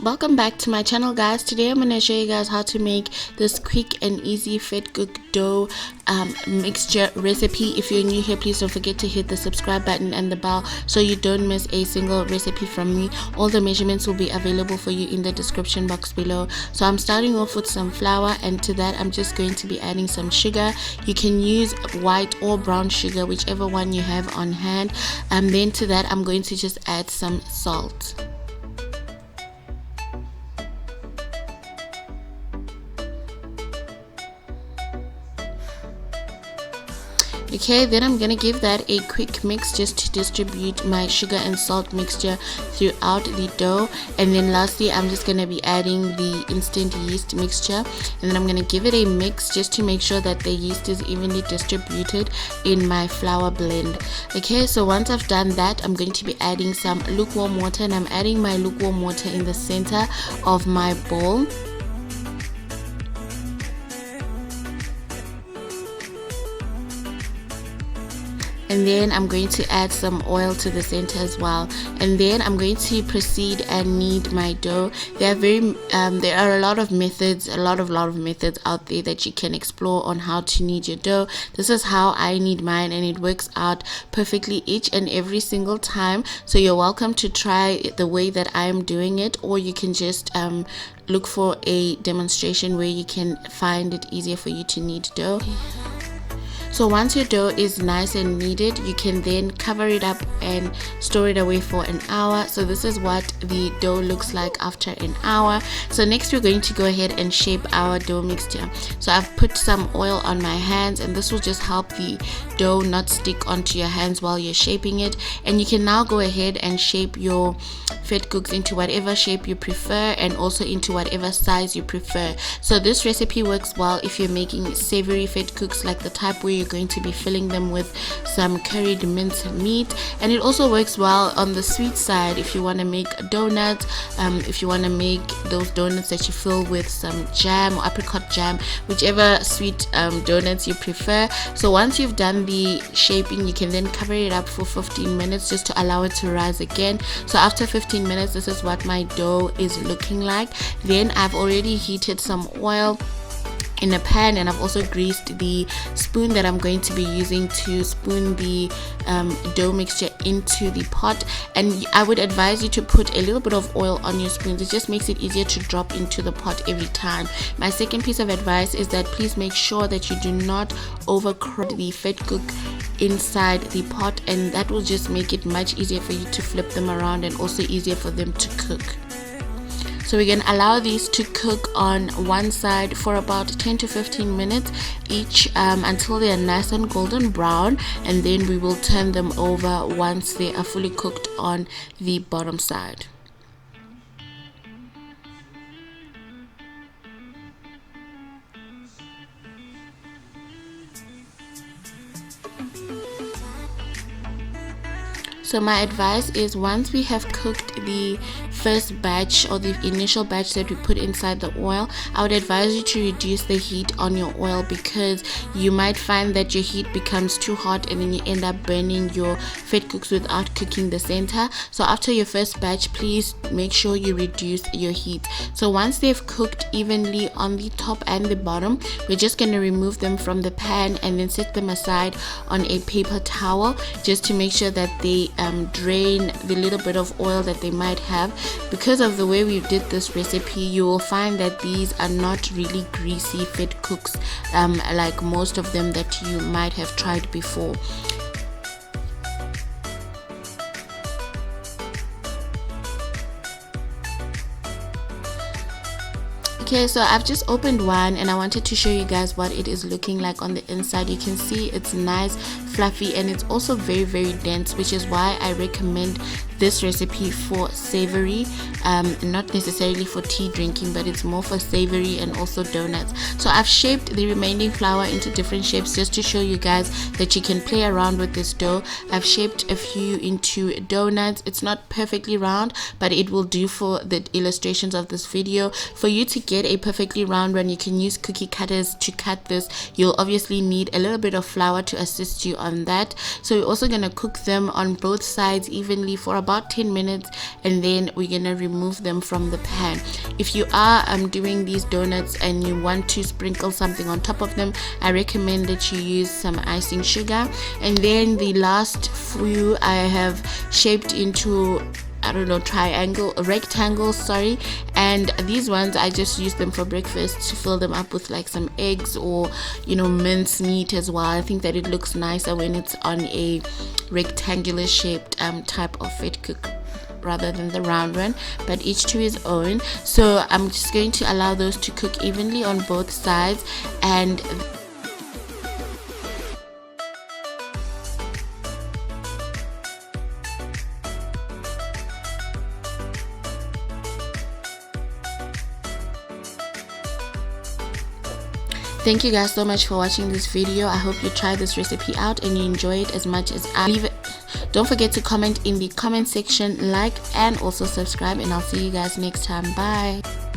Welcome back to my channel, guys. Today I'm going to show you guys how to make this quick and easy vetkoek dough mixture recipe. If you're new here, please don't forget to hit the subscribe button and the bell so you don't miss a single recipe from me. All the measurements will be available for you in the description box below. So I'm starting off with some flour, and to that I'm just going to be adding some sugar. You can use white or brown sugar, whichever one you have on hand. And then to that I'm going to just add some salt. Okay, then I'm gonna give that a quick mix just to distribute my sugar and salt mixture throughout the dough. And then lastly I'm just gonna be adding the instant yeast mixture, and then I'm gonna give it a mix just to make sure that the yeast is evenly distributed in my flour blend. Okay, so once I've done that, I'm going to be adding some lukewarm water, and I'm adding my lukewarm water in the center of my bowl. And then I'm going to add some oil to the center as well, and then I'm going to proceed and knead my dough. There are a lot of methods out there that you can explore on how to knead your dough. This is how I knead mine, and it works out perfectly each and every single time. So you're welcome to try the way that I'm doing it, or you can just look for a demonstration where you can find it easier for you to knead dough. So once your dough is nice and kneaded, you can then cover it up and store it away for an hour. So this is what the dough looks like after an hour. So next we're going to go ahead and shape our dough mixture. So I've put some oil on my hands, and this will just help the dough not stick onto your hands while you're shaping it. And you can now go ahead and shape your vetkoeks into whatever shape you prefer, and also into whatever size you prefer. So this recipe works well if you're making savory vetkoeks, like the type where you're going to be filling them with some curried minced meat. And it also works well on the sweet side if you want to make donuts, if you want to make those donuts that you fill with some jam or apricot jam, whichever sweet donuts you prefer. So once you've done the shaping, you can then cover it up for 15 minutes just to allow it to rise again. So after 15 minutes, this is what my dough is looking like. Then I've already heated some oil in a pan, and I've also greased the spoon that I'm going to be using to spoon the dough mixture into the pot. And I would advise you to put a little bit of oil on your spoons. It just makes it easier to drop into the pot every time. My second piece of advice is that please make sure that you do not overcrowd the vetkoek inside the pot, and that will just make it much easier for you to flip them around, and also easier for them to cook. So we're going to allow these to cook on one side for about 10 to 15 minutes each, until they are nice and golden brown, and then we will turn them over once they are fully cooked on the bottom side. So my advice is, once we have cooked the first batch or the initial batch that we put inside the oil, I would advise you to reduce the heat on your oil, because you might find that your heat becomes too hot and then you end up burning your vetkoeks without cooking the center. So after your first batch, please make sure you reduce your heat. So once they've cooked evenly on the top and the bottom, we're just going to remove them from the pan and then set them aside on a paper towel, just to make sure that they drain the little bit of oil that they might have. Because of the way we did this recipe, you will find that these are not really greasy vetkoeks like most of them that you might have tried before. Okay, so I've just opened one, and I wanted to show you guys what it is looking like on the inside. You can see it's nice, fluffy, and it's also very, very dense, which is why I recommend this recipe for savory, not necessarily for tea drinking, but it's more for savory and also donuts. So I've shaped the remaining flour into different shapes just to show you guys that you can play around with this dough. I've shaped a few into donuts. It's not perfectly round, but it will do for the illustrations of this video. For you to get a perfectly round one, you can use cookie cutters to cut this. You'll obviously need a little bit of flour to assist you on that. So we're also going to cook them on both sides evenly for about about 10 minutes, and then we're gonna remove them from the pan. If you are doing these donuts and you want to sprinkle something on top of them, I recommend that you use some icing sugar. And then the last few I have shaped into, I don't know, rectangles, sorry. And these ones I just use them for breakfast, to fill them up with like some eggs or, you know, mince meat as well. I think that it looks nicer when it's on a rectangular shaped type of vetkoek rather than the round one, but each to his own. So I'm just going to allow those to cook evenly on both sides. And thank you guys so much for watching this video. I hope you try this recipe out and you enjoy it as much as I. Don't forget to comment in the comment section, like, and also subscribe, and I'll see you guys next time. Bye.